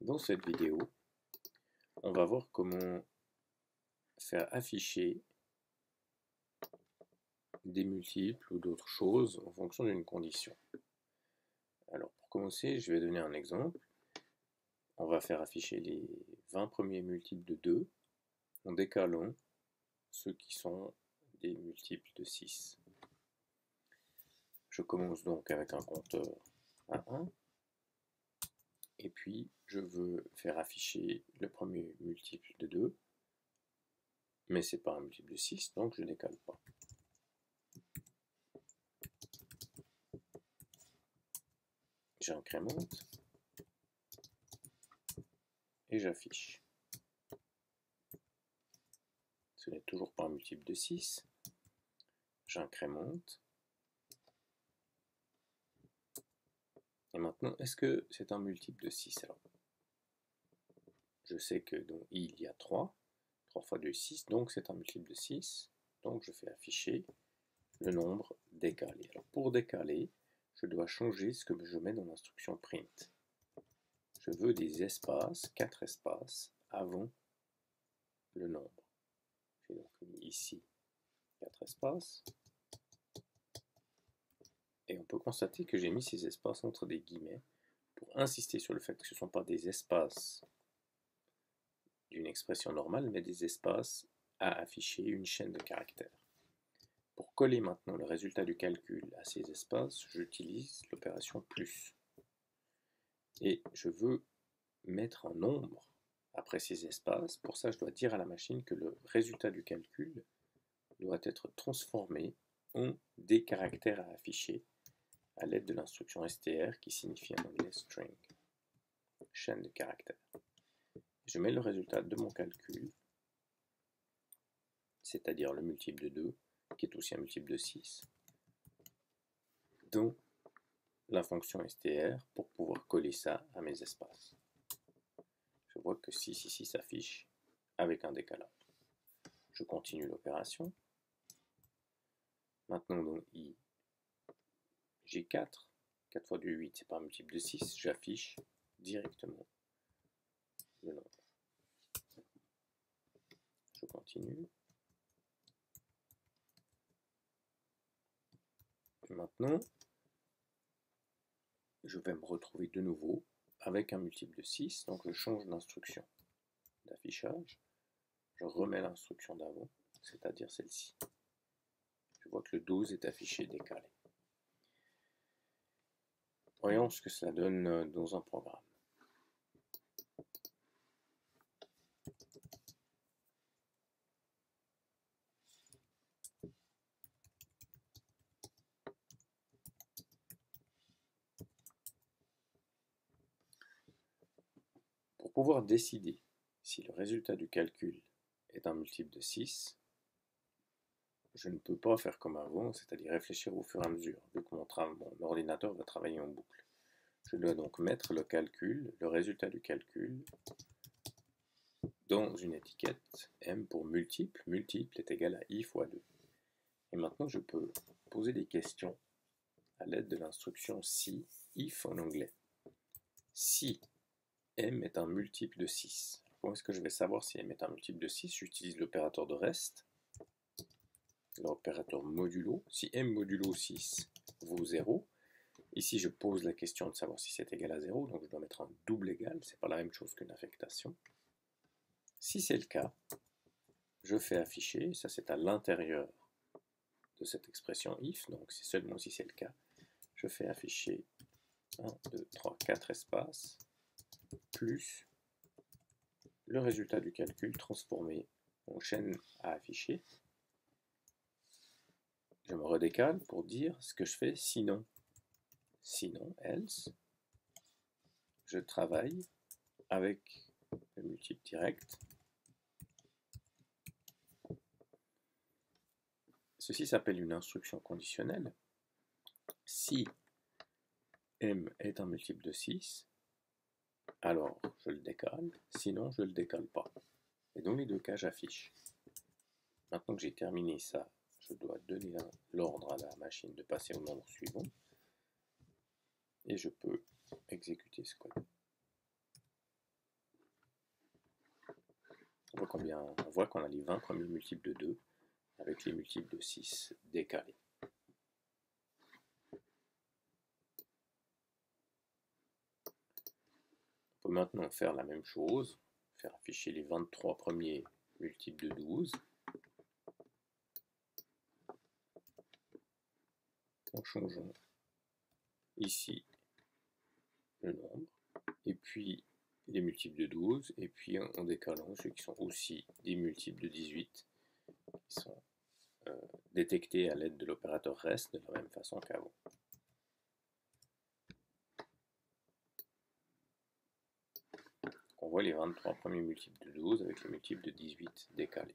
Dans cette vidéo, on va voir comment faire afficher des multiples ou d'autres choses en fonction d'une condition. Alors pour commencer, je vais donner un exemple. On va faire afficher les 20 premiers multiples de 2 en décalant ceux qui sont des multiples de 6. Je commence donc avec un compteur à 1. Et puis, je veux faire afficher le premier multiple de 2, mais ce n'est pas un multiple de 6, donc je ne décale pas. J'incrémente et j'affiche. Ce n'est toujours pas un multiple de 6. J'incrémente. Et maintenant, est-ce que c'est un multiple de 6 alors? Je sais que dans i, il y a 3. 3 fois 2, 6, donc c'est un multiple de 6. Donc je fais afficher le nombre décalé. Alors pour décaler, je dois changer ce que je mets dans l'instruction print. Je veux des espaces, 4 espaces, avant le nombre. J'ai donc mis ici 4 espaces. Et on peut constater que j'ai mis ces espaces entre des guillemets pour insister sur le fait que ce ne sont pas des espaces d'une expression normale, mais des espaces à afficher une chaîne de caractères. Pour coller maintenant le résultat du calcul à ces espaces, j'utilise l'opération plus. Et je veux mettre un nombre après ces espaces. Pour ça, je dois dire à la machine que le résultat du calcul doit être transformé en des caractères à afficher à l'aide de l'instruction str qui signifie en anglais string, chaîne de caractères. Je mets le résultat de mon calcul, c'est-à-dire le multiple de 2, qui est aussi un multiple de 6, dans la fonction str pour pouvoir coller ça à mes espaces. Je vois que 6 ici s'affiche avec un décalage. Je continue l'opération. Maintenant dans i, j'ai 4. 4 fois 2, 8, c'est pas un multiple de 6. J'affiche directement le nombre. Je continue. Et maintenant, je vais me retrouver de nouveau avec un multiple de 6. Donc je change d'instruction d'affichage. Je remets l'instruction d'avant, c'est-à-dire celle-ci. Je vois que le 12 est affiché décalé. Voyons ce que cela donne dans un programme. Pour pouvoir décider si le résultat du calcul est un multiple de 6, je ne peux pas faire comme avant, c'est-à-dire réfléchir au fur et à mesure, vu que mon ordinateur va travailler en boucle. Je dois donc mettre le calcul, le résultat du calcul, dans une étiquette M pour multiple. Multiple est égal à i fois 2. Et maintenant, je peux poser des questions à l'aide de l'instruction si, if en anglais. Si M est un multiple de 6. Comment est-ce que je vais savoir si M est un multiple de 6? J'utilise l'opérateur de reste, l'opérateur modulo. Si M modulo 6 vaut 0, ici je pose la question de savoir si c'est égal à 0, donc je dois mettre un double égal, c'est pas la même chose qu'une affectation. Si c'est le cas, je fais afficher, ça c'est à l'intérieur de cette expression if, donc c'est seulement si c'est le cas, je fais afficher 1, 2, 3, 4 espaces, plus le résultat du calcul transformé en chaîne à afficher. Je me redécale pour dire ce que je fais sinon. Sinon, else, je travaille avec le multiple direct. Ceci s'appelle une instruction conditionnelle. Si M est un multiple de 6, alors je le décale, sinon je ne le décale pas. Et dans les deux cas, j'affiche. Maintenant que j'ai terminé ça, je dois donner l'ordre à la machine de passer au nombre suivant. Et je peux exécuter ce code. On voit qu'on a les 20 premiers multiples de 2 avec les multiples de 6 décalés. On peut maintenant faire la même chose, faire afficher les 23 premiers multiples de 12 en changeant ici le nombre, et puis les multiples de 12, et puis en décalant ceux qui sont aussi des multiples de 18, qui sont détectés à l'aide de l'opérateur reste de la même façon qu'avant. On voit les 23 premiers multiples de 12 avec les multiples de 18 décalés.